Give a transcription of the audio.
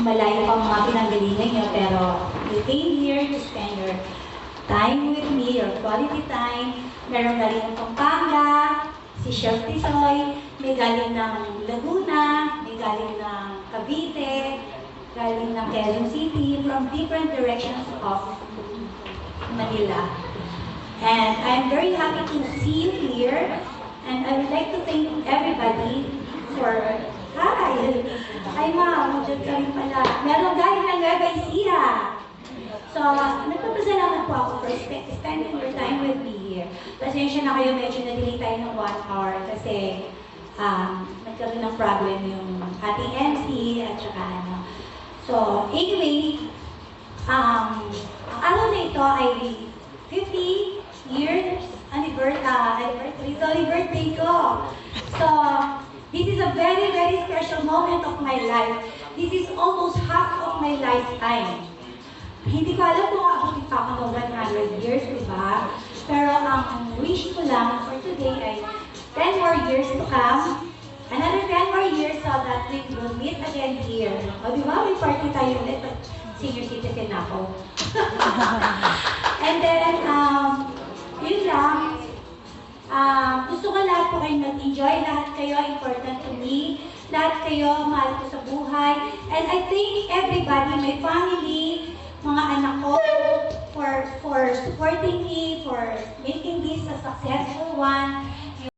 malayo pang mga pinanggalingan niyo, pero you came here to spend your time with me, your quality time. Meron galing ng Pampanga, si Chef Tisoy, may galing ng Laguna, may galing ng Cavite, galing ng Quezon City, from different directions of Manila. And I'm very happy to see you here, and I would like to thank everybody for... Hi! Hi ma'am, dyan ka rin pala. Meron galing ng Nueva Ecija. So, nagpapasalamat po ako for spending your time with me here. Pasensya na kayo, medyo na-delay tayo ng 1 hour kasi nagkaroon ng problem yung ating MC at saka ano. So, anyway, ang araw na ito ay 50 years anniversary, sorry, birthday ko. So, this is a very, very special moment of my life. This is almost half of my lifetime. Hindi ko alam kung aabutin pa ako ng 100 years, di ba? Pero ang wish ko lang for today ay 10 more years to come. Another 10 more years so that we will meet again here. O di ba? May party tayo ulit. Senior citizen ako. And then, yun lang. Gusto ko lahat po kayong mag-enjoy. Lahat kayo important to me. Lahat kayo mahal ko sa buhay. And I thank everybody, my family, mga anak ko, for supporting me, for making this a successful one.